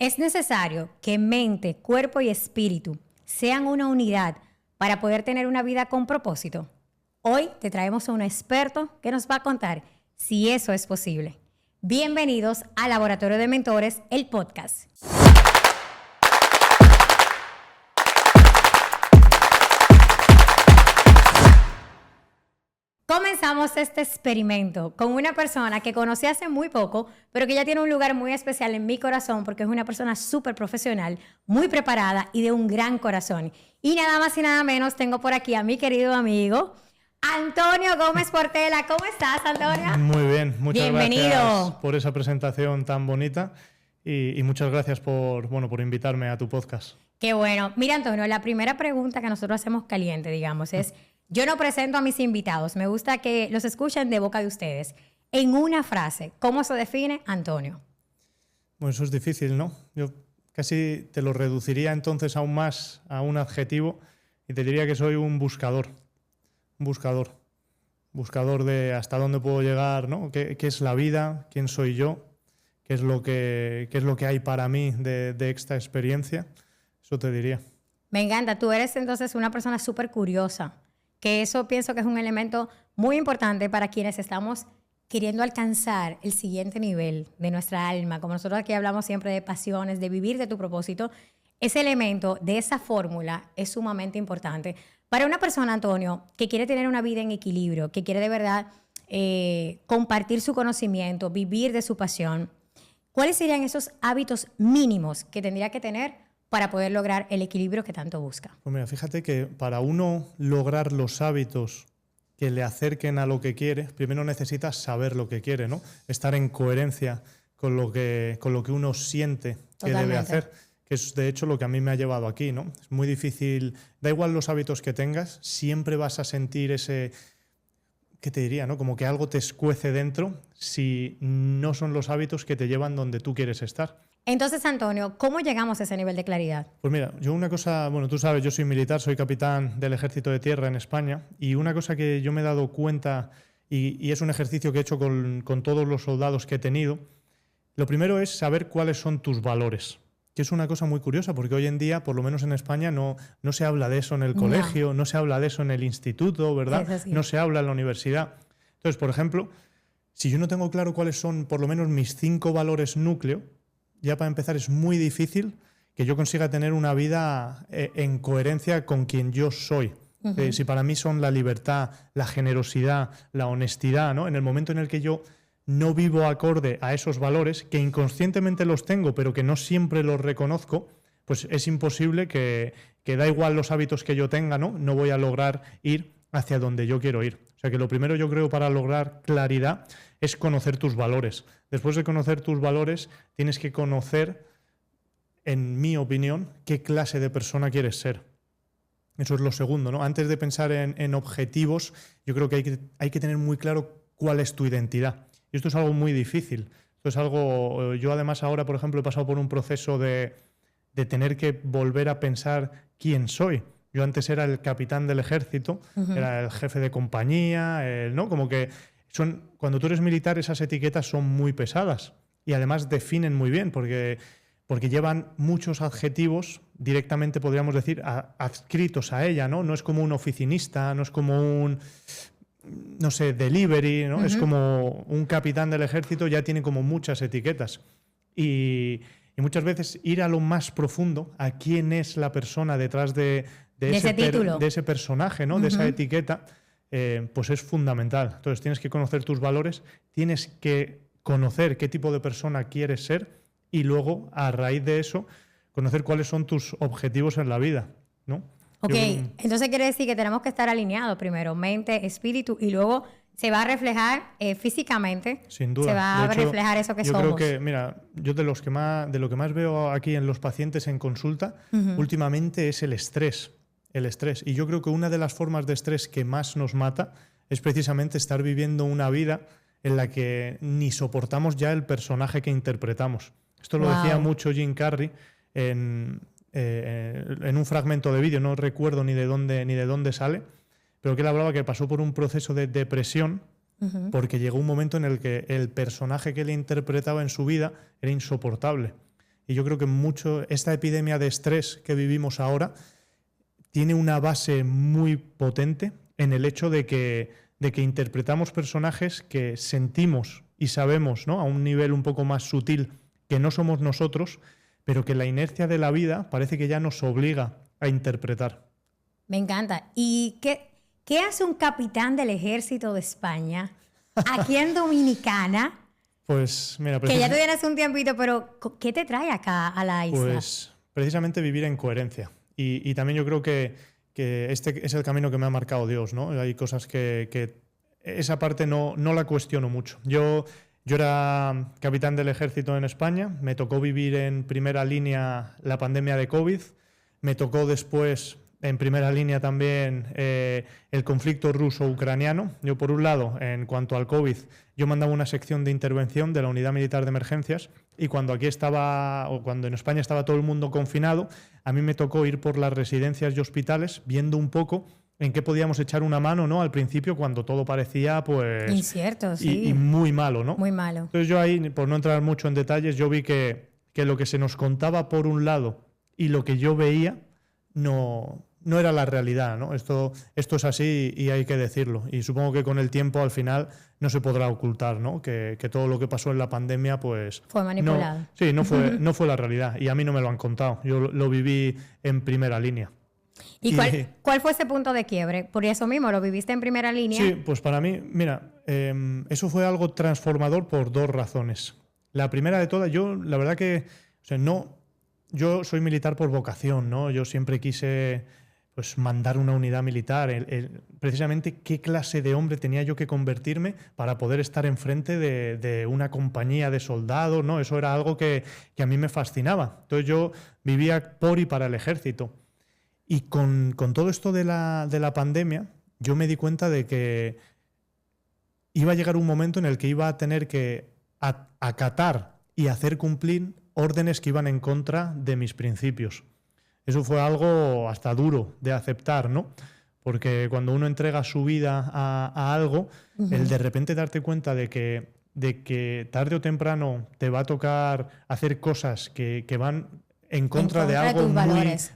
Es necesario que mente, cuerpo y espíritu sean una unidad para poder tener una vida con propósito. Hoy te traemos a un experto que nos va a contar si eso es posible. Bienvenidos a Laboratorio de Mentores, el podcast. Comenzamos este experimento con una persona que conocí hace muy poco, pero que ya tiene un lugar muy especial en mi corazón porque es una persona súper profesional, muy preparada y de un gran corazón. Y nada más y nada menos tengo por aquí a mi querido amigo Antonio Gómez Portela. ¿Cómo estás, Antonio? Muy bien, muchas Bienvenido. Gracias por esa presentación tan bonita y muchas gracias por invitarme a tu podcast. Qué bueno. Mira, Antonio, la primera pregunta que nosotros hacemos caliente, digamos, es... Yo no presento a mis invitados, me gusta que los escuchen de boca de ustedes. En una frase, ¿cómo se define Antonio? Bueno, eso es difícil, ¿no? Yo casi te lo reduciría entonces aún más a un adjetivo y te diría que soy un buscador. Un buscador de hasta dónde puedo llegar, ¿no? ¿Qué es la vida? ¿Quién soy yo? ¿Qué es lo que hay para mí de esta experiencia? Eso te diría. Me encanta. Tú eres entonces una persona súper curiosa, que eso pienso que es un elemento muy importante para quienes estamos queriendo alcanzar el siguiente nivel de nuestra alma. Como nosotros aquí hablamos siempre de pasiones, de vivir de tu propósito, ese elemento de esa fórmula es sumamente importante. Para una persona, Antonio, que quiere tener una vida en equilibrio, que quiere de verdad compartir su conocimiento, vivir de su pasión, ¿cuáles serían esos hábitos mínimos que tendría que tener para poder lograr el equilibrio que tanto busca? Pues mira, fíjate que para uno lograr los hábitos que le acerquen a lo que quiere, primero necesitas saber lo que quiere, ¿no? Estar en coherencia con lo que uno siente que debe hacer, que es de hecho lo que a mí me ha llevado aquí, ¿no? Es muy difícil, da igual los hábitos que tengas, siempre vas a sentir ese, ¿qué te diría, no? Como que algo te escuece dentro si no son los hábitos que te llevan donde tú quieres estar. Entonces, Antonio, ¿cómo llegamos a ese nivel de claridad? Pues mira, yo una cosa, bueno, tú sabes, yo soy militar, soy capitán del Ejército de Tierra en España y una cosa que yo me he dado cuenta y es un ejercicio que he hecho con todos los soldados que he tenido, lo primero es saber cuáles son tus valores, que es una cosa muy curiosa porque hoy en día, por lo menos en España, no se habla de eso en el colegio, no se habla de eso en el instituto, ¿verdad? No se habla en la universidad. Entonces, por ejemplo, si yo no tengo claro cuáles son por lo menos mis 5 valores núcleo, ya para empezar es muy difícil que yo consiga tener una vida en coherencia con quien yo soy. Uh-huh. Si para mí son la libertad, la generosidad, la honestidad, ¿no? En el momento en el que yo no vivo acorde a esos valores, que inconscientemente los tengo, pero que no siempre los reconozco, pues es imposible que da igual los hábitos que yo tenga, ¿no? No voy a lograr ir hacia donde yo quiero ir. O sea que lo primero yo creo para lograr claridad es conocer tus valores. Después de conocer tus valores, tienes que conocer, en mi opinión, qué clase de persona quieres ser. Eso es lo segundo, ¿no? Antes de pensar en objetivos, yo creo que hay que tener muy claro cuál es tu identidad. Y esto es algo muy difícil. Esto es algo... Yo además ahora, por ejemplo, he pasado por un proceso de tener que volver a pensar quién soy. Yo antes era el capitán del ejército, uh-huh. Era el jefe de compañía, ¿no? Como que cuando tú eres militar esas etiquetas son muy pesadas y además definen muy bien porque llevan muchos adjetivos directamente, podríamos decir, adscritos a ella, ¿no? No es como un oficinista, no es como un, no sé, delivery, ¿no? Uh-huh. Es como un capitán del ejército, ya tiene como muchas etiquetas. Y muchas veces ir a lo más profundo, a quién es la persona detrás de ese personaje, ¿no? Uh-huh. De esa etiqueta, pues es fundamental. Entonces tienes que conocer tus valores, tienes que conocer qué tipo de persona quieres ser y luego, a raíz de eso, conocer cuáles son tus objetivos en la vida, ¿no? Ok, entonces quiere decir que tenemos que estar alineados primero, mente, espíritu, y luego se va a reflejar físicamente. Sin duda. Se va a reflejar eso que somos. Yo creo que, mira, yo de lo que más veo aquí en los pacientes en consulta, uh-huh. Últimamente es el estrés. El estrés. Y yo creo que una de las formas de estrés que más nos mata es precisamente estar viviendo una vida en la que ni soportamos ya el personaje que interpretamos. Esto lo decía mucho Jim Carrey en un fragmento de vídeo, no recuerdo ni de dónde sale, pero que él hablaba que pasó por un proceso de depresión uh-huh. Porque llegó un momento en el que el personaje que él interpretaba en su vida era insoportable. Y yo creo que mucho esta epidemia de estrés que vivimos ahora tiene una base muy potente en el hecho de que interpretamos personajes que sentimos y sabemos, ¿no?, a un nivel un poco más sutil que no somos nosotros, pero que la inercia de la vida parece que ya nos obliga a interpretar. Me encanta. ¿Y qué hace un capitán del ejército de España aquí en Dominicana? Pues mira, que ya tú tienes un tiempito, pero ¿qué te trae acá a la isla? Pues precisamente vivir en coherencia. Y también yo creo que este es el camino que me ha marcado Dios, ¿no? Hay cosas que esa parte no la cuestiono mucho. Yo era capitán del ejército en España, me tocó vivir en primera línea la pandemia de COVID, me tocó después en primera línea también el conflicto ruso-ucraniano. Yo, por un lado, en cuanto al COVID, yo mandaba una sección de intervención de la Unidad Militar de Emergencias y cuando aquí estaba, o cuando en España estaba todo el mundo confinado, a mí me tocó ir por las residencias y hospitales viendo un poco en qué podíamos echar una mano, ¿no?, al principio, cuando todo parecía pues incierto, sí. y muy malo, ¿no? Muy malo. Entonces yo ahí, por no entrar mucho en detalles, yo vi que lo que se nos contaba por un lado y lo que yo veía no era la realidad, ¿no? Esto es así y hay que decirlo. Y supongo que con el tiempo, al final, no se podrá ocultar, ¿no?, que todo lo que pasó en la pandemia, pues... Fue manipulado. No fue la realidad. Y a mí no me lo han contado. Yo lo viví en primera línea. ¿Y cuál fue ese punto de quiebre? Por eso mismo, ¿lo viviste en primera línea? Sí, pues para mí, mira, eso fue algo transformador por dos razones. La primera de todas, yo la verdad que, o sea, yo soy militar por vocación, ¿no? Yo siempre quise pues mandar una unidad militar. Precisamente qué clase de hombre tenía yo que convertirme para poder estar enfrente de una compañía de soldados, ¿no? Eso era algo que a mí me fascinaba. Entonces yo vivía por y para el ejército. Y con todo esto de la pandemia, yo me di cuenta de que iba a llegar un momento en el que iba a tener que acatar y hacer cumplir órdenes que iban en contra de mis principios. Eso fue algo hasta duro de aceptar, ¿no? Porque cuando uno entrega su vida a algo, el de repente darte cuenta de que tarde o temprano te va a tocar hacer cosas que van en contra de algo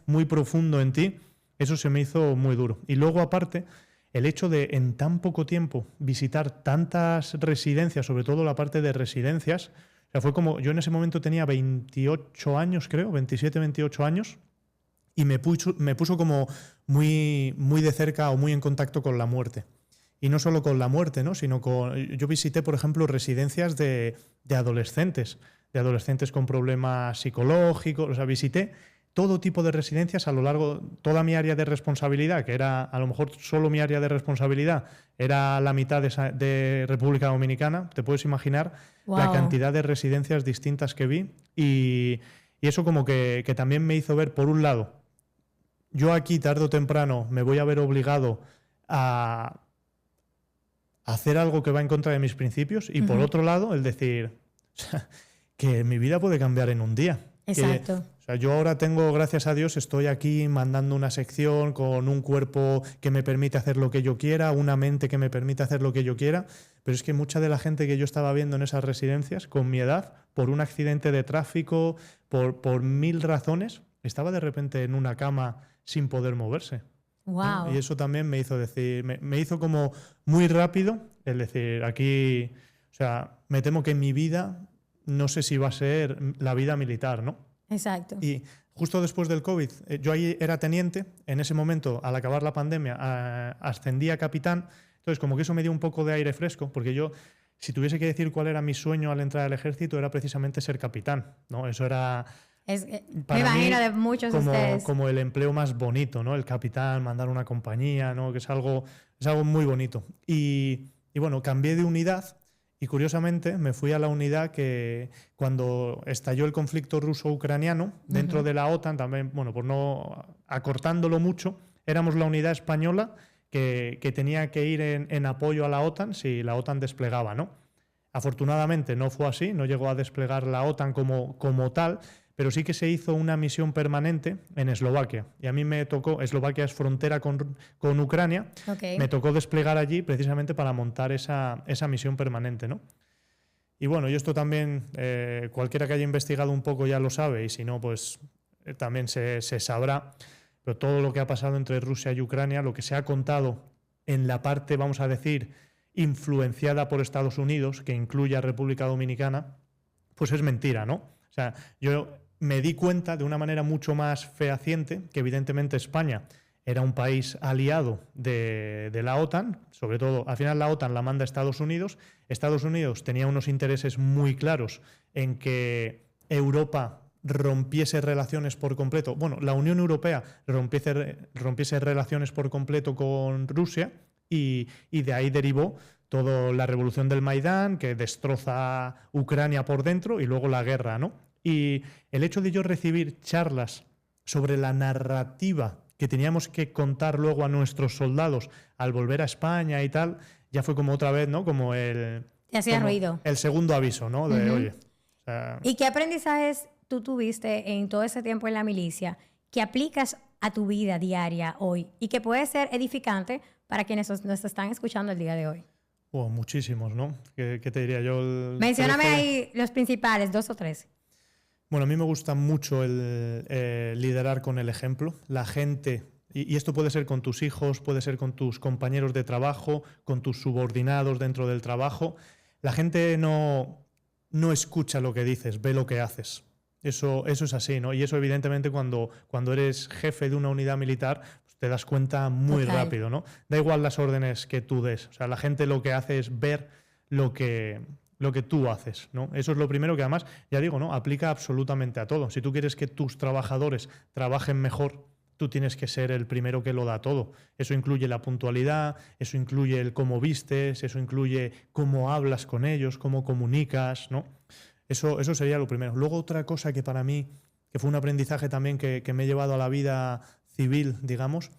muy profundo en ti, eso se me hizo muy duro. Y luego, aparte, el hecho de en tan poco tiempo visitar tantas residencias, sobre todo la parte de residencias, o sea, fue como, yo en ese momento tenía 28 años, creo, 27, 28 años, y me puso como muy, muy de cerca o muy en contacto con la muerte. Y no solo con la muerte, ¿no?, sino yo visité, por ejemplo, residencias de adolescentes con problemas psicológicos. O sea, visité todo tipo de residencias a lo largo, toda mi área de responsabilidad, que era a lo mejor solo mi área de responsabilidad, era la mitad de República Dominicana. Te puedes imaginar la cantidad de residencias distintas que vi. Y eso como que también me hizo ver, por un lado, yo aquí tarde o temprano me voy a ver obligado a hacer algo que va en contra de mis principios, y por otro lado, el decir que mi vida puede cambiar en un día. Exacto. O sea, yo ahora tengo, gracias a Dios, estoy aquí mandando una sección con un cuerpo que me permite hacer lo que yo quiera, una mente que me permite hacer lo que yo quiera, pero es que mucha de la gente que yo estaba viendo en esas residencias, con mi edad, por un accidente de tráfico, por 1000 razones, estaba de repente en una cama sin poder moverse. Wow. Y eso también me hizo decir, me hizo como muy rápido el decir, aquí, o sea, me temo que en mi vida no sé si va a ser la vida militar, ¿no? Exacto. Y justo después del COVID, yo ahí era teniente, en ese momento, al acabar la pandemia, ascendí a capitán, entonces como que eso me dio un poco de aire fresco, porque yo, si tuviese que decir cuál era mi sueño al entrar al ejército, era precisamente ser capitán, ¿no? Eso era... me imagino de muchos de ustedes. Como el empleo más bonito, ¿no? El capitán, mandar una compañía, ¿no? Que es algo muy bonito. Y bueno, cambié de unidad y curiosamente me fui a la unidad que cuando estalló el conflicto ruso-ucraniano dentro de la OTAN, también, bueno, por no acortándolo mucho, éramos la unidad española que tenía que ir en apoyo a la OTAN si la OTAN desplegaba, ¿no? Afortunadamente no fue así, no llegó a desplegar la OTAN como tal, pero sí que se hizo una misión permanente en Eslovaquia. Y a mí me tocó, Eslovaquia es frontera con Ucrania, me tocó desplegar allí precisamente para montar esa misión permanente, ¿no? Y bueno, y esto también, cualquiera que haya investigado un poco ya lo sabe, y si no, pues también se sabrá. Pero todo lo que ha pasado entre Rusia y Ucrania, lo que se ha contado en la parte, vamos a decir, influenciada por Estados Unidos, que incluye a República Dominicana, pues es mentira, ¿no? O sea, yo me di cuenta de una manera mucho más fehaciente que evidentemente España era un país aliado de la OTAN, sobre todo, al final la OTAN la manda Estados Unidos. Estados Unidos tenía unos intereses muy claros en que Europa rompiese relaciones por completo, bueno, la Unión Europea rompiese relaciones por completo con Rusia y de ahí derivó toda la revolución del Maidán, que destroza Ucrania por dentro, y luego la guerra, ¿no? Y el hecho de yo recibir charlas sobre la narrativa que teníamos que contar luego a nuestros soldados al volver a España y tal, ya fue como otra vez, ¿no? Como el... Te hacía ruido. El segundo aviso, ¿no? De, oye... O sea, ¿y qué aprendizajes tú tuviste en todo ese tiempo en la milicia que aplicas a tu vida diaria hoy y que puede ser edificante para quienes nos están escuchando el día de hoy? Muchísimos, ¿no? ¿Qué te diría yo? Mencióname ahí los principales, 2 o 3. Bueno, a mí me gusta mucho el liderar con el ejemplo. La gente, y esto puede ser con tus hijos, puede ser con tus compañeros de trabajo, con tus subordinados dentro del trabajo. La gente no escucha lo que dices, ve lo que haces. Eso es así, ¿no? Y eso evidentemente cuando eres jefe de una unidad militar, pues te das cuenta muy rápido, ¿no? Da igual las órdenes que tú des. O sea, la gente lo que hace es ver lo que tú haces, ¿no? Eso es lo primero que además, ya digo, ¿no? Aplica absolutamente a todo. Si tú quieres que tus trabajadores trabajen mejor, tú tienes que ser el primero que lo da todo. Eso incluye la puntualidad, eso incluye el cómo vistes, eso incluye cómo hablas con ellos, cómo comunicas, ¿no? Eso sería lo primero. Luego otra cosa que para mí, que fue un aprendizaje también que me he llevado a la vida civil, digamos,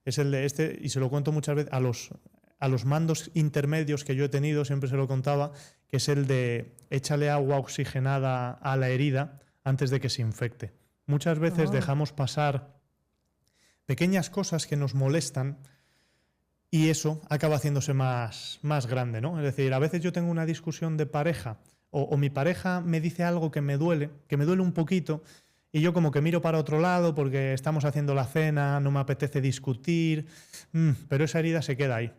es el de y se lo cuento muchas veces a los mandos intermedios que yo he tenido, siempre se lo contaba, que es el de échale agua oxigenada a la herida antes de que se infecte. Muchas veces dejamos pasar pequeñas cosas que nos molestan y eso acaba haciéndose más grande, ¿no? Es decir, a veces yo tengo una discusión de pareja o mi pareja me dice algo que me duele un poquito, y yo como que miro para otro lado porque estamos haciendo la cena, no me apetece discutir, pero esa herida se queda ahí.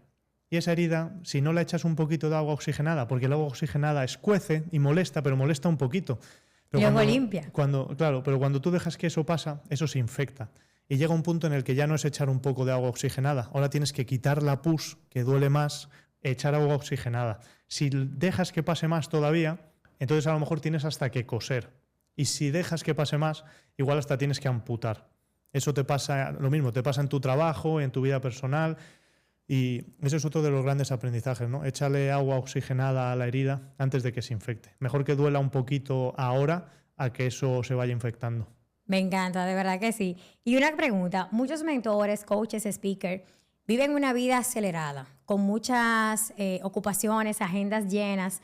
Y esa herida, si no la echas un poquito de agua oxigenada, porque el agua oxigenada escuece y molesta, pero molesta un poquito. Pero luego limpia. Claro, pero cuando tú dejas que eso pasa, eso se infecta. Y llega un punto en el que ya no es echar un poco de agua oxigenada. Ahora tienes que quitar la pus, que duele más, echar agua oxigenada. Si dejas que pase más todavía, entonces a lo mejor tienes hasta que coser. Y si dejas que pase más, igual hasta tienes que amputar. Eso te pasa, lo mismo, te pasa en tu trabajo, en tu vida personal. Y ese es otro de los grandes aprendizajes, ¿no? Échale agua oxigenada a la herida antes de que se infecte. Mejor que duela un poquito ahora a que eso se vaya infectando. Me encanta, de verdad que sí. Y una pregunta, muchos mentores, coaches, speakers, viven una vida acelerada, con muchas ocupaciones, agendas llenas,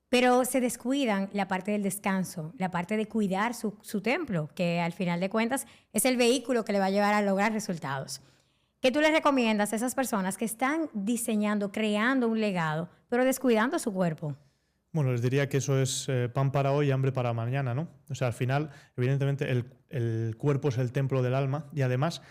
pero se descuidan la parte del descanso, la parte de cuidar su templo, que al final de cuentas es el vehículo que le va a llevar a lograr resultados. ¿Qué tú les recomiendas a esas personas que están diseñando, creando un legado, pero descuidando su cuerpo? Bueno, les diría que eso es pan para hoy y hambre para mañana, ¿no? O sea, al final, evidentemente, el cuerpo es el templo del alma, y además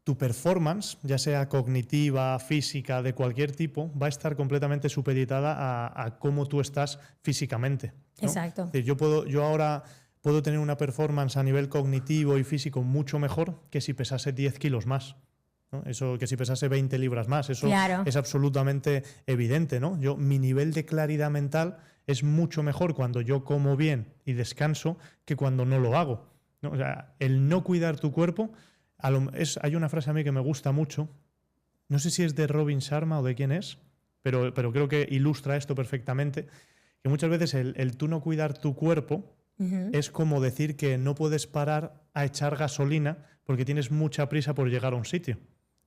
tu performance, ya sea cognitiva, física, de cualquier tipo, va a estar completamente supeditada a cómo tú estás físicamente, ¿no? Exacto. Es decir, yo ahora puedo tener una performance a nivel cognitivo y físico mucho mejor que si pesase 10 kilos más, ¿no? Eso, que si pesase 20 libras más, eso claro. Es absolutamente evidente, ¿no? Mi nivel de claridad mental es mucho mejor cuando yo como bien y descanso que cuando no lo hago, ¿no? O sea, el no cuidar tu cuerpo, hay una frase a mí que me gusta mucho, no sé si es de Robin Sharma o de quién es, pero creo que ilustra esto perfectamente, que muchas veces el tú no cuidar tu cuerpo es como decir que no puedes parar a echar gasolina porque tienes mucha prisa por llegar a un sitio.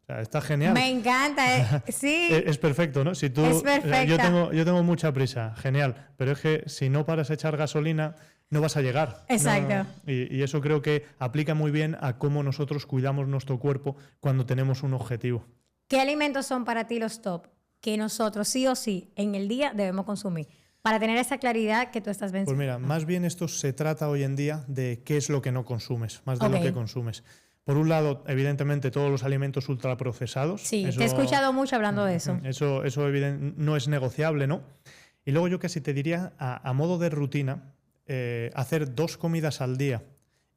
O sea, está genial. Me encanta, sí. Es perfecto, ¿no? Si tú, es perfecto. Yo tengo mucha prisa, genial, pero es que si no paras a echar gasolina, no vas a llegar. Exacto. No, y eso creo que aplica muy bien a cómo nosotros cuidamos nuestro cuerpo cuando tenemos un objetivo. ¿Qué alimentos son para ti los top que nosotros sí o sí en el día debemos consumir? para tener esa claridad que tú estás Pues mencionando? mira, más bien esto se trata hoy en día de qué es lo que no consumes, más de lo que consumes. Por un lado, evidentemente, todos los alimentos ultraprocesados. Sí, eso, te he escuchado mucho hablando de eso. Eso no es negociable, ¿no? Y luego yo casi te diría, a modo de rutina, hacer 2 comidas al día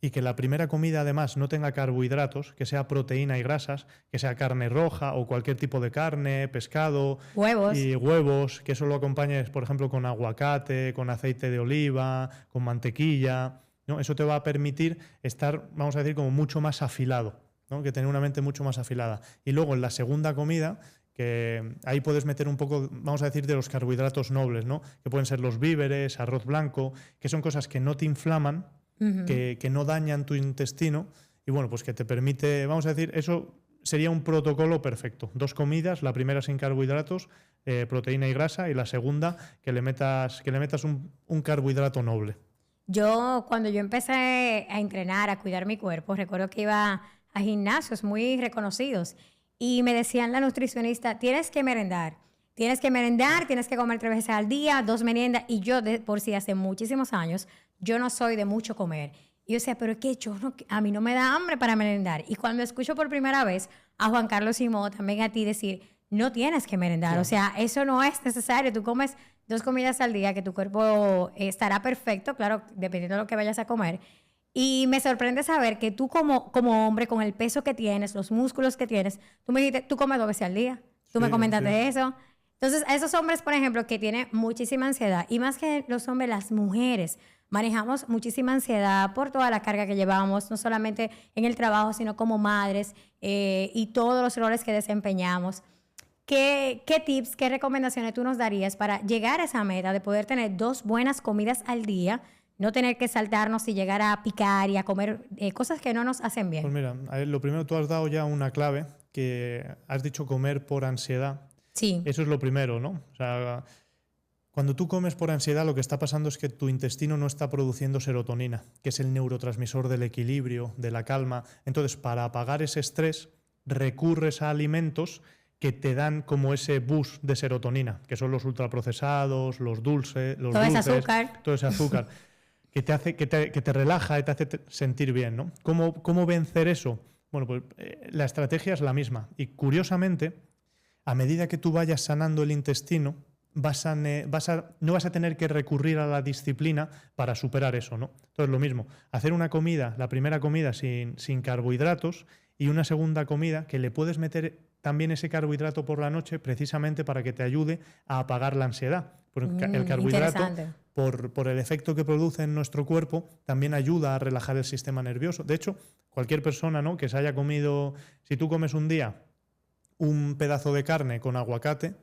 y que la primera comida además no tenga carbohidratos, que sea proteína y grasas, que sea carne roja o cualquier tipo de carne, pescado, Huevos. y huevos, que eso lo acompañes, por ejemplo, con aguacate, con aceite de oliva, con mantequilla, ¿no? Eso te va a permitir estar, vamos a decir, como mucho más afilado, ¿no? Que tener una mente mucho más afilada. Y luego en la segunda comida, que ahí puedes meter un poco, vamos a decir, de los carbohidratos nobles, ¿no? Que pueden ser los víveres, arroz blanco, que son cosas que no te inflaman, que no dañan tu intestino y bueno, pues que te permite, vamos a decir, eso sería un protocolo perfecto. 2 comidas, la primera sin carbohidratos, proteína y grasa, y la segunda que le metas un carbohidrato noble. Cuando yo empecé a entrenar, a cuidar mi cuerpo, recuerdo que iba a gimnasios muy reconocidos y me decían la nutricionista, tienes que merendar, tienes que comer 3 veces al día, 2 meriendas. Y yo, por sí, hace muchísimos años, yo no soy de mucho comer. Y yo decía, pero es que a mí no me da hambre para merendar. Y cuando escucho por primera vez a Juan Carlos Simó, también a ti decir, no tienes que merendar. Sí. O sea, eso no es necesario. Tú comes 2 comidas al día, que tu cuerpo estará perfecto, claro, dependiendo de lo que vayas a comer. Y me sorprende saber que tú como hombre, con el peso que tienes, los músculos que tienes, tú me dijiste, tú comes 2 veces al día. Tú me comentaste eso. Entonces, a esos hombres, por ejemplo, que tienen muchísima ansiedad, y más que los hombres, las mujeres, manejamos muchísima ansiedad por toda la carga que llevamos, no solamente en el trabajo, sino como madres y todos los roles que desempeñamos. ¿Qué tips, qué recomendaciones tú nos darías para llegar a esa meta de poder tener 2 buenas comidas al día, no tener que saltarnos y llegar a picar y a comer cosas que no nos hacen bien? Pues mira, lo primero, tú has dado ya una clave, que has dicho comer por ansiedad. Sí. Eso es lo primero, ¿no? O sea, cuando tú comes por ansiedad, lo que está pasando es que tu intestino no está produciendo serotonina, que es el neurotransmisor del equilibrio, de la calma. Entonces, para apagar ese estrés, recurres a alimentos que te dan como ese boost de serotonina, que son los ultraprocesados, los dulces, todo ese azúcar, que te relaja y te hace sentir bien, ¿no? ¿Cómo vencer eso? Bueno, pues la estrategia es la misma. Y curiosamente, a medida que tú vayas sanando el intestino, no vas a tener que recurrir a la disciplina para superar eso, ¿no? Entonces, lo mismo, hacer una comida, la primera comida sin carbohidratos, y una segunda comida que le puedes meter también ese carbohidrato por la noche, precisamente para que te ayude a apagar la ansiedad. Porque el carbohidrato, por el efecto que produce en nuestro cuerpo, también ayuda a relajar el sistema nervioso. De hecho, cualquier persona, ¿no?, que se haya comido, si tú comes un día un pedazo de carne con aguacate,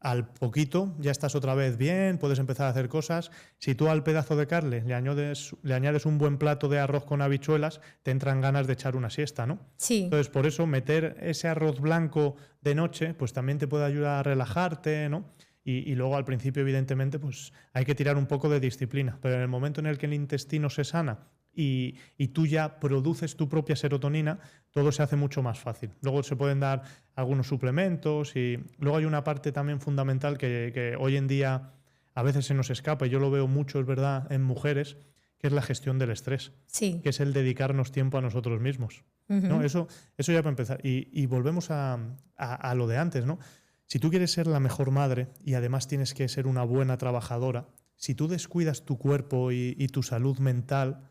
al poquito ya estás otra vez bien, puedes empezar a hacer cosas. Si tú al pedazo de carne le añades un buen plato de arroz con habichuelas, te entran ganas de echar una siesta, ¿no? Sí. Entonces, por eso meter ese arroz blanco de noche, pues también te puede ayudar a relajarte, ¿no? Y luego al principio, evidentemente, pues hay que tirar un poco de disciplina. Pero en el momento en el que el intestino se sana y tú ya produces tu propia serotonina, todo se hace mucho más fácil. Luego se pueden dar algunos suplementos y luego hay una parte también fundamental que hoy en día a veces se nos escapa, y yo lo veo mucho, es verdad, en mujeres, que es la gestión del estrés, sí, que es el dedicarnos tiempo a nosotros mismos. ¿No? Eso ya para empezar. Y volvemos a lo de antes, ¿no? Si tú quieres ser la mejor madre y además tienes que ser una buena trabajadora, si tú descuidas tu cuerpo y tu salud mental,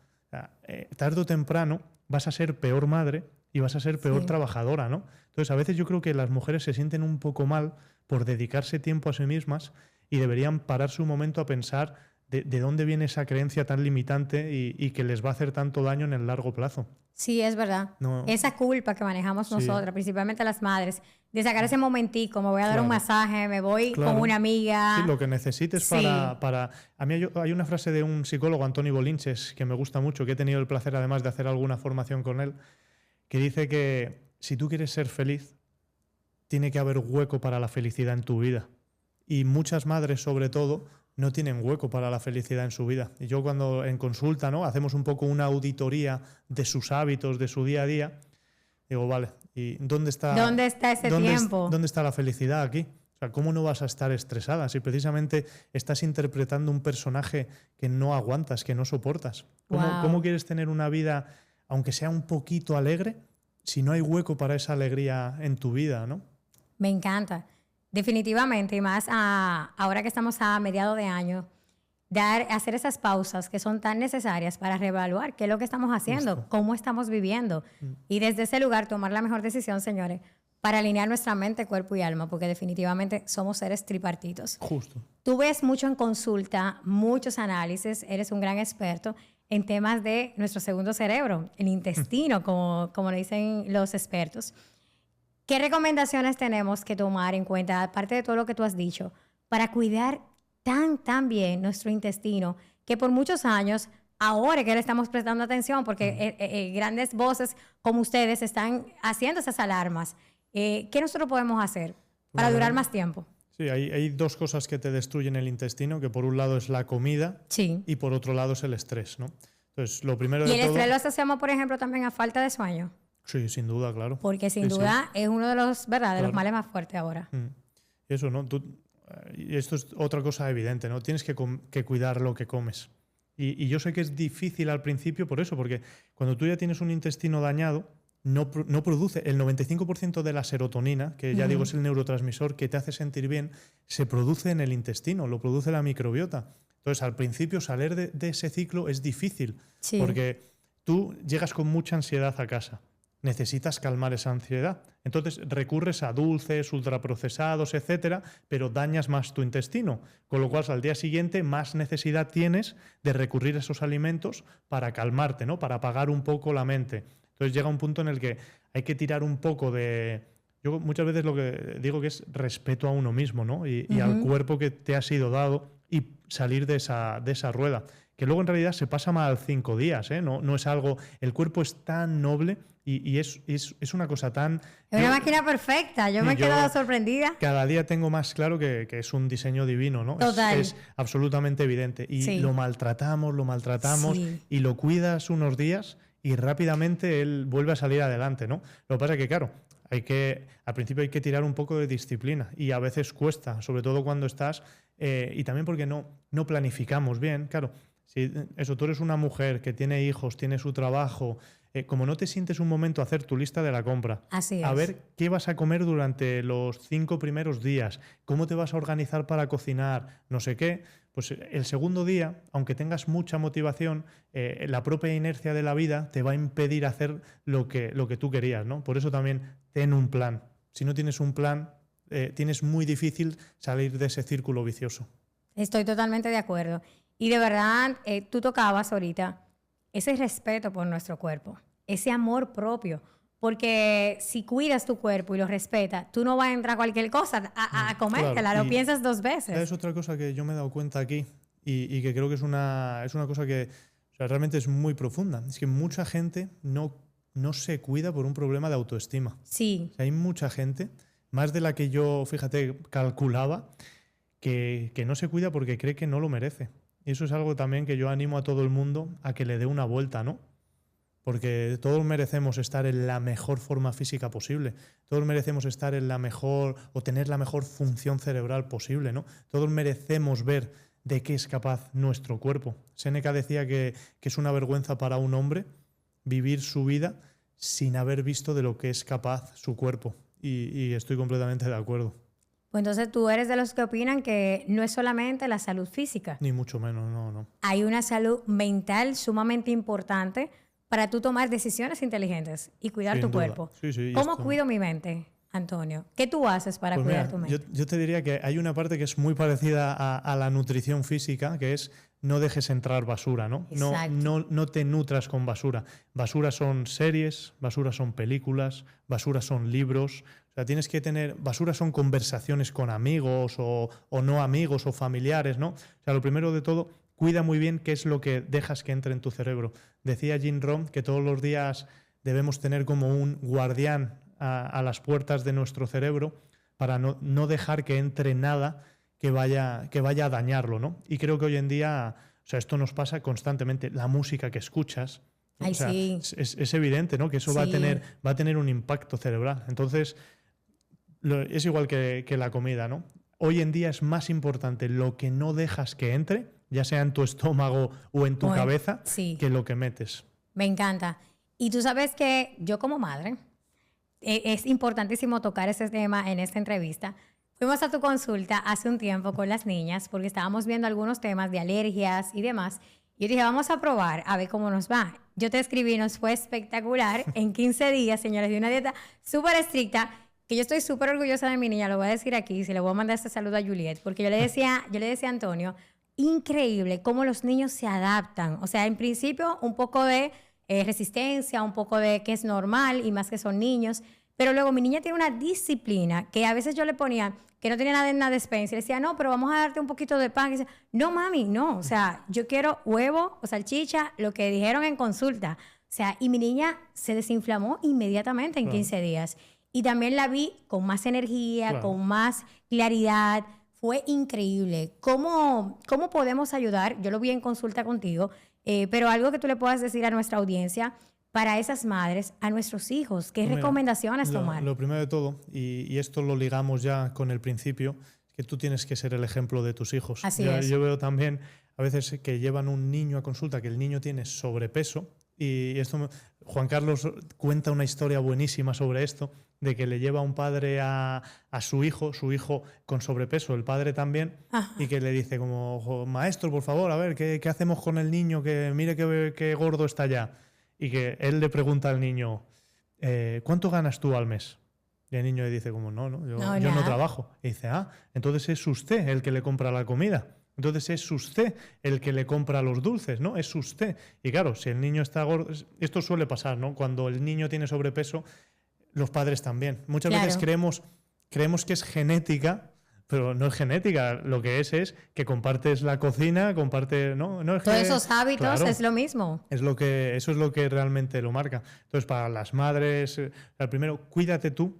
tarde o temprano vas a ser peor madre y vas a ser peor trabajadora, ¿no? Entonces, a veces yo creo que las mujeres se sienten un poco mal por dedicarse tiempo a sí mismas y deberían pararse un momento a pensar de dónde viene esa creencia tan limitante y que les va a hacer tanto daño en el largo plazo. Sí, es verdad. No. Esa culpa que manejamos nosotras, principalmente las madres, de sacar ese momentico, me voy a dar un masaje, me voy con una amiga. Sí, lo que necesites para... A mí hay una frase de un psicólogo, Antoni Bolinches, que me gusta mucho, que he tenido el placer además de hacer alguna formación con él, que dice que si tú quieres ser feliz, tiene que haber hueco para la felicidad en tu vida. Y muchas madres, sobre todo, no tienen hueco para la felicidad en su vida. Y yo cuando en consulta, ¿no?, hacemos un poco una auditoría de sus hábitos, de su día a día, digo, vale, ¿y dónde está ese tiempo? ¿Dónde está la felicidad aquí? sea, ¿cómo no vas a estar estresada si precisamente estás interpretando un personaje que no aguantas, que no soportas? ¿Cómo quieres tener una vida, aunque sea un poquito alegre, si no hay hueco para esa alegría en tu vida, ¿no? Me encanta. Definitivamente, y más ahora que estamos a mediados de año, hacer esas pausas que son tan necesarias para reevaluar qué es lo que estamos haciendo, Justo. cómo estamos viviendo. Y desde ese lugar tomar la mejor decisión, señores, para alinear nuestra mente, cuerpo y alma, porque definitivamente somos seres tripartitos. Justo. Tú ves mucho en consulta, muchos análisis, eres un gran experto en temas de nuestro segundo cerebro, el intestino, como le dicen los expertos. ¿Qué recomendaciones tenemos que tomar en cuenta, aparte de todo lo que tú has dicho, para cuidar tan bien nuestro intestino, que por muchos años, ahora que le estamos prestando atención, porque grandes voces como ustedes están haciendo esas alarmas, ¿qué nosotros podemos hacer para durar más tiempo? Sí, hay dos cosas que te destruyen el intestino, que por un lado es la comida y por otro lado es el estrés, ¿no? Entonces, lo primero de todo... ¿Y el estrés lo asociamos, por ejemplo, también a falta de sueño? Sí, sin duda, claro. Porque sin duda es uno de los, ¿verdad? De los males más fuertes ahora. Eso, ¿no? Y esto es otra cosa evidente, ¿no? Tienes que cuidar lo que comes. Y yo sé que es difícil al principio por eso, porque cuando tú ya tienes un intestino dañado, no produce el 95% de la serotonina, que ya digo es el neurotransmisor que te hace sentir bien, se produce en el intestino, lo produce la microbiota. Entonces, al principio salir de ese ciclo es difícil, porque tú llegas con mucha ansiedad a casa. Necesitas calmar esa ansiedad. Entonces recurres a dulces, ultraprocesados, etcétera, pero dañas más tu intestino. Con lo cual, al día siguiente, más necesidad tienes de recurrir a esos alimentos para calmarte, ¿no? Para apagar un poco la mente. Entonces llega un punto en el que hay que tirar un poco de... Yo muchas veces lo que digo que es respeto a uno mismo, ¿no? Y al cuerpo que te ha sido dado y salir de esa rueda. Que luego en realidad se pasa mal 5 días, ¿eh? No es algo... El cuerpo es tan noble y es una cosa tan... Es una máquina perfecta. Yo me he quedado sorprendida. Cada día tengo más claro que es un diseño divino, ¿no? Total. Es absolutamente evidente. Y lo maltratamos y lo cuidas unos días y rápidamente él vuelve a salir adelante, ¿no? Lo que pasa es que, claro, al principio hay que tirar un poco de disciplina y a veces cuesta, sobre todo cuando estás... y también porque no planificamos bien, claro. Si tú eres una mujer que tiene hijos, tiene su trabajo, como no te sientes un momento a hacer tu lista de la compra, a ver qué vas a comer durante los 5 primeros días, cómo te vas a organizar para cocinar, no sé qué, pues el segundo día, aunque tengas mucha motivación, la propia inercia de la vida te va a impedir hacer lo que tú querías, ¿no? Por eso también ten un plan. Si no tienes un plan, tienes muy difícil salir de ese círculo vicioso. Estoy totalmente de acuerdo. Y de verdad, tú tocabas ahorita ese respeto por nuestro cuerpo, ese amor propio. Porque si cuidas tu cuerpo y lo respetas, tú no vas a entrar a cualquier cosa a comértela, lo piensas 2 veces. Es otra cosa que yo me he dado cuenta aquí y que creo que es una cosa que realmente es muy profunda. Es que mucha gente no se cuida por un problema de autoestima. Sí. Hay mucha gente, más de la que yo, fíjate, calculaba, que no se cuida porque cree que no lo merece. Y eso es algo también que yo animo a todo el mundo a que le dé una vuelta, ¿no? Porque todos merecemos estar en la mejor forma física posible. Todos merecemos estar en la mejor o tener la mejor función cerebral posible, ¿no? Todos merecemos ver de qué es capaz nuestro cuerpo. Séneca decía que es una vergüenza para un hombre vivir su vida sin haber visto de lo que es capaz su cuerpo. Y estoy completamente de acuerdo. Pues entonces tú eres de los que opinan que no es solamente la salud física. Ni mucho menos, no. Hay una salud mental sumamente importante para tú tomar decisiones inteligentes y cuidar tu cuerpo. Sí, ¿Cómo cuido mi mente, Antonio? ¿Qué tú haces para cuidar tu mente? Yo te diría que hay una parte que es muy parecida a la nutrición física, que es no dejes entrar basura, ¿no? No te nutras con basura. Basura son series, basura son películas, basura son libros. O sea, tienes que tener... Basura son conversaciones con amigos o no amigos o familiares, ¿no? O sea, lo primero de todo, cuida muy bien qué es lo que dejas que entre en tu cerebro. Decía Jim Rohn que todos los días debemos tener como un guardián a las puertas de nuestro cerebro para no dejar que entre nada que vaya a dañarlo, ¿no? Y creo que hoy en día, o sea, esto nos pasa constantemente. La música que escuchas, Ay, o sea, sí. es evidente, ¿no? Que eso va a tener un impacto cerebral. Entonces, es igual que la comida, ¿no? Hoy en día es más importante lo que no dejas que entre, ya sea en tu estómago o en tu cabeza, sí, que lo que metes. me encanta. Y tú sabes que yo como madre, es importantísimo tocar ese tema en esta entrevista. Fuimos a tu consulta hace un tiempo con las niñas porque estábamos viendo algunos temas de alergias y demás. Yo dije, vamos a probar a ver cómo nos va. Yo te escribí, nos fue espectacular. En 15 días, señores, de una dieta súper estricta, que yo estoy súper orgullosa de mi niña, lo voy a decir aquí, se le voy a mandar este saludo a Juliet, porque yo le decía a Antonio, increíble cómo los niños se adaptan. O sea, en principio un poco de resistencia, un poco de que es normal y más que son niños. Pero luego mi niña tiene una disciplina que a veces yo le ponía que no tenía nada en la despensa y le decía, no, pero vamos a darte un poquito de pan. Y dice, no, mami, no. O sea, yo quiero huevo o salchicha, lo que dijeron en consulta. O sea, y mi niña se desinflamó inmediatamente en 15 días. Y también la vi con más energía, con más claridad. Fue increíble. ¿Cómo podemos ayudar? Yo lo vi en consulta contigo, pero algo que tú le puedas decir a nuestra audiencia para esas madres, a nuestros hijos, ¿qué recomendaciones tomar? Lo primero de todo, y esto lo ligamos ya con el principio, es que tú tienes que ser el ejemplo de tus hijos. Así es. Yo veo también a veces que llevan un niño a consulta, que el niño tiene sobrepeso, y esto Juan Carlos cuenta una historia buenísima sobre esto, de que le lleva un padre a su hijo con sobrepeso, el padre también, y que le dice como, maestro, por favor, a ver, ¿qué hacemos con el niño? Que mire qué gordo está ya. Y que él le pregunta al niño, ¿cuánto ganas tú al mes? Y el niño le dice como, yo no trabajo. Y dice, entonces es usted el que le compra la comida. Entonces es usted el que le compra los dulces, ¿no? Es usted. Y claro, si el niño está gordo, esto suele pasar, ¿no? Cuando el niño tiene sobrepeso, los padres también. Muchas veces creemos que es genética, pero no es genética. Lo que es que compartes la cocina, no es todos que, esos hábitos es lo mismo. Eso es lo que realmente lo marca. Entonces, para las madres, primero, cuídate tú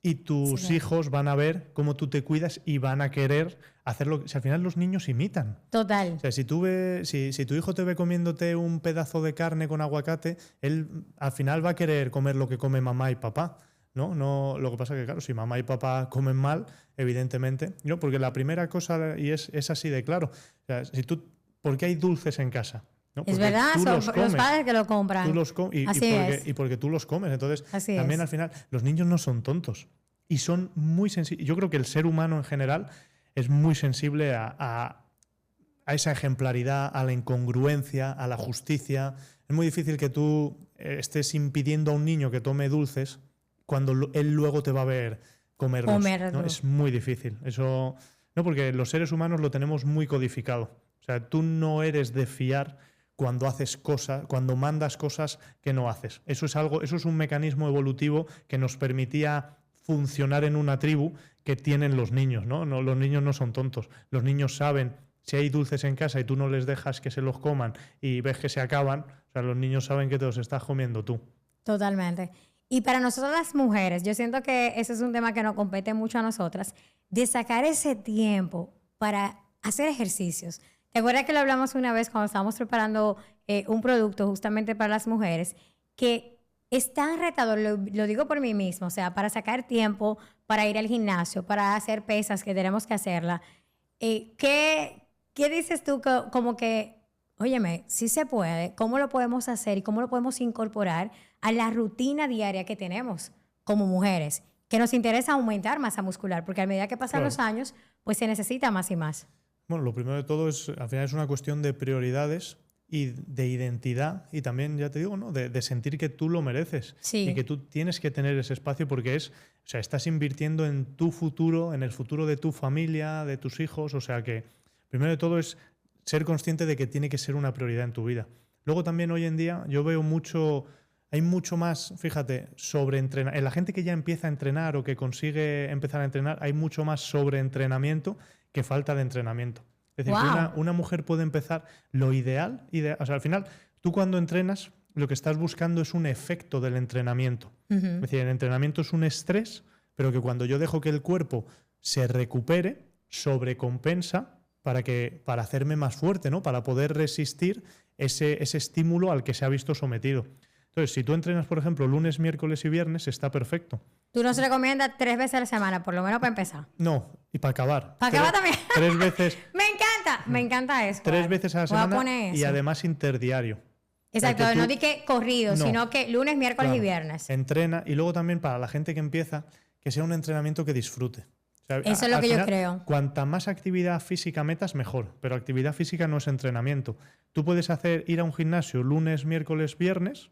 y tus hijos van a ver cómo tú te cuidas y van a querer hacerlo. Si al final los niños imitan. Total. O sea, si tu hijo te ve comiéndote un pedazo de carne con aguacate, él al final va a querer comer lo que come mamá y papá. No, lo que pasa es que, claro, si mamá y papá comen mal, evidentemente, porque la primera cosa, y es así de claro, o sea, ¿por qué hay dulces en casa? ¿No? Es verdad, son los padres que lo compran. Y porque tú los comes. Entonces, también al final, los niños no son tontos y son muy sensibles. Yo creo que el ser humano en general es muy sensible a esa ejemplaridad, a la incongruencia, a la justicia. Es muy difícil que tú estés impidiendo a un niño que tome dulces cuando él luego te va a ver comerlos. ¿No? Es muy difícil. Eso, no, porque los seres humanos lo tenemos muy codificado. O sea, tú no eres de fiar cuando haces cosas, cuando mandas cosas que no haces. Eso es un mecanismo evolutivo que nos permitía funcionar en una tribu que tienen los niños, ¿no? Los niños no son tontos. Los niños saben si hay dulces en casa y tú no les dejas que se los coman y ves que se acaban, o sea, los niños saben que te los estás comiendo tú. Totalmente. Y para nosotras las mujeres, yo siento que ese es un tema que nos compete mucho a nosotras, de sacar ese tiempo para hacer ejercicios. ¿Te acuerdas que lo hablamos una vez cuando estábamos preparando un producto justamente para las mujeres? Que es tan retador, lo digo por mí mismo, o sea, para sacar tiempo, para ir al gimnasio, para hacer pesas que tenemos que hacerla. ¿Qué dices tú como que, óyeme, sí se puede, cómo lo podemos hacer y cómo lo podemos incorporar a la rutina diaria que tenemos como mujeres, que nos interesa aumentar masa muscular, porque a medida que pasan los años, pues se necesita más y más? Bueno, lo primero de todo al final es una cuestión de prioridades y de identidad y también, ya te digo, ¿no? de sentir que tú lo mereces y que tú tienes que tener ese espacio porque estás invirtiendo en tu futuro, en el futuro de tu familia, de tus hijos, o sea que primero de todo es ser consciente de que tiene que ser una prioridad en tu vida. Luego también hoy en día yo veo hay mucho más, fíjate, sobreentrenar. En la gente que ya empieza a entrenar o que consigue empezar a entrenar, hay mucho más sobreentrenamiento que falta de entrenamiento. Es decir, que una mujer puede empezar lo ideal, o sea, al final, tú cuando entrenas, lo que estás buscando es un efecto del entrenamiento. Es decir, el entrenamiento es un estrés, pero que cuando yo dejo que el cuerpo se recupere, sobrecompensa para hacerme más fuerte, ¿no? Para poder resistir ese estímulo al que se ha visto sometido. Entonces, si tú entrenas, por ejemplo, lunes, miércoles y viernes, está perfecto. ¿Tú nos recomiendas 3 veces a la semana, por lo menos para empezar? No, y para acabar. ¿Para acabar también? 3 veces. Me encanta eso. 3 veces a la semana y eso. además interdiario. Exacto, O sea, no di que corrido, no, sino que lunes, miércoles claro, y viernes. Entrena y luego también para la gente que empieza, que sea un entrenamiento que disfrute. O sea, eso es lo que yo creo. Cuanta más actividad física metas, mejor. Pero actividad física no es entrenamiento. Tú puedes ir a un gimnasio lunes, miércoles, viernes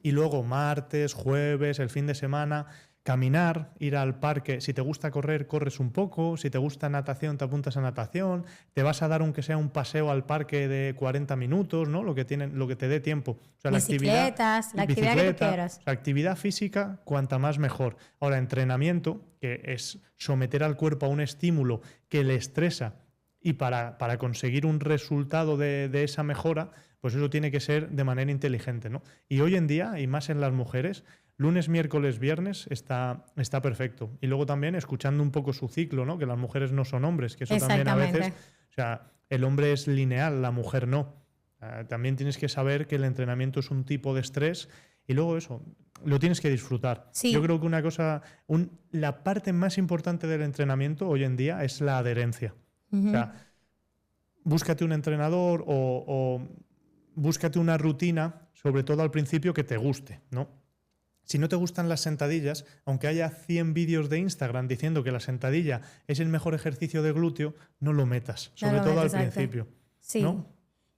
y luego martes, jueves, el fin de semana, caminar, ir al parque. Si te gusta correr, corres un poco. Si te gusta natación, te apuntas a natación. Te vas a dar aunque sea un paseo al parque de 40 minutos, ¿no? Lo que te dé tiempo. O sea, bicicletas, la actividad que tú quieras. O sea, actividad física, cuanta más mejor. Ahora, entrenamiento, que es someter al cuerpo a un estímulo que le estresa y para conseguir un resultado de esa mejora, pues eso tiene que ser de manera inteligente, ¿no? Y hoy en día, y más en las mujeres, lunes, miércoles, viernes está perfecto. Y luego también escuchando un poco su ciclo, ¿no? Que las mujeres no son hombres, que eso también a veces... O sea, el hombre es lineal, la mujer no. También tienes que saber que el entrenamiento es un tipo de estrés y luego eso, lo tienes que disfrutar. Sí. Yo creo que una cosa... la parte más importante del entrenamiento hoy en día es la adherencia. O sea, búscate un entrenador o búscate una rutina, sobre todo al principio, que te guste, ¿no? Si no te gustan las sentadillas, aunque haya 100 vídeos de Instagram diciendo que la sentadilla es el mejor ejercicio de glúteo, no lo metas, sobre todo al principio. Sí. ¿No?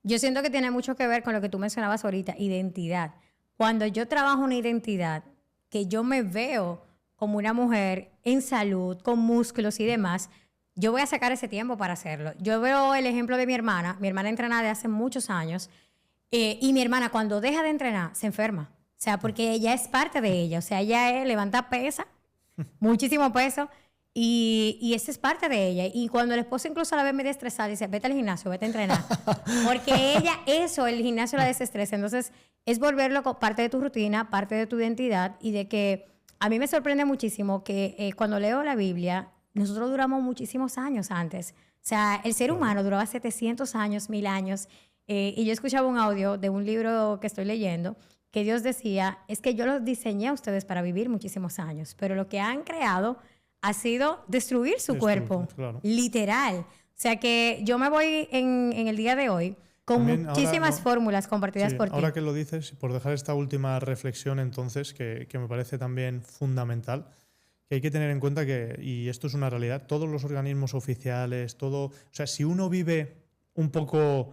Yo siento que tiene mucho que ver con lo que tú mencionabas ahorita, identidad. Cuando yo trabajo una identidad, que yo me veo como una mujer en salud, con músculos y demás, yo voy a sacar ese tiempo para hacerlo. Yo veo el ejemplo de mi hermana entrena de hace muchos años, y mi hermana cuando deja de entrenar se enferma. O sea, porque ella es parte de ella. O sea, ella levanta muchísimo peso, y esa es parte de ella. Y cuando el esposo incluso la ve medio estresada, dice, vete al gimnasio, vete a entrenar. Porque el gimnasio la desestresa. Entonces, es volverlo parte de tu rutina, parte de tu identidad, y de que a mí me sorprende muchísimo que cuando leo la Biblia, nosotros duramos muchísimos años antes. O sea, el ser humano duraba 700 años, 1000 años. Y yo escuchaba un audio de un libro que estoy leyendo que Dios decía, es que yo los diseñé a ustedes para vivir muchísimos años, pero lo que han creado ha sido destruir su cuerpo, claro. Literal. O sea que yo me voy en el día de hoy con también muchísimas fórmulas compartidas por ti. Ahora que lo dices, por dejar esta última reflexión entonces, que me parece también fundamental, que hay que tener en cuenta que, y esto es una realidad, todos los organismos oficiales, o sea, si uno vive un poco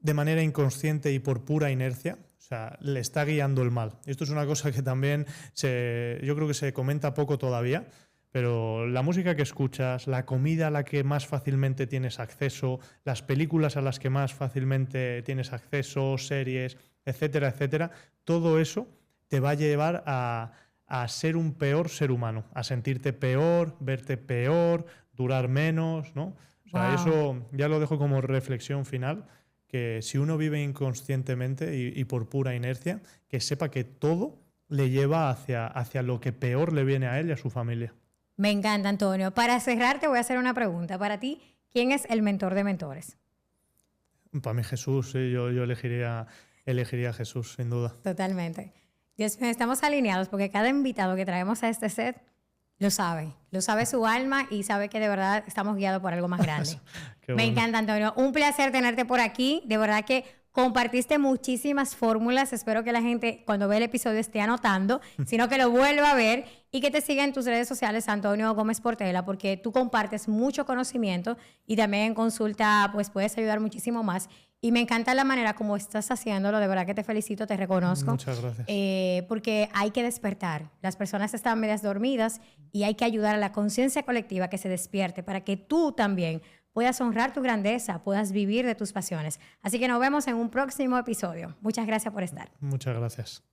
de manera inconsciente y por pura inercia, o sea, le está guiando el mal. Esto es una cosa que también yo creo que se comenta poco todavía, pero la música que escuchas, la comida a la que más fácilmente tienes acceso, las películas a las que más fácilmente tienes acceso, series, etcétera, etcétera, todo eso te va a llevar a ser un peor ser humano, a sentirte peor, verte peor, durar menos, ¿no? O sea, eso ya lo dejo como reflexión final, que si uno vive inconscientemente y por pura inercia, que sepa que todo le lleva hacia lo que peor le viene a él y a su familia. Me encanta, Antonio. Para cerrar, te voy a hacer una pregunta. Para ti, ¿quién es el mentor de mentores? Para mí Jesús, sí, yo elegiría a Jesús, sin duda. Totalmente. Dios mío, estamos alineados porque cada invitado que traemos a este set lo sabe su alma y sabe que de verdad estamos guiados por algo más grande. Me encanta, Antonio. Un placer tenerte por aquí. De verdad que compartiste muchísimas fórmulas. Espero que la gente cuando ve el episodio esté anotando, sino que lo vuelva a ver y que te siga en tus redes sociales, Antonio Gómez Portela, porque tú compartes mucho conocimiento y también en consulta pues puedes ayudar muchísimo más. Y me encanta la manera como estás haciéndolo. De verdad que te felicito, te reconozco. Muchas gracias. Porque hay que despertar. Las personas están medias dormidas y hay que ayudar a la conciencia colectiva que se despierte para que tú también puedas honrar tu grandeza, puedas vivir de tus pasiones. Así que nos vemos en un próximo episodio. Muchas gracias por estar. Muchas gracias.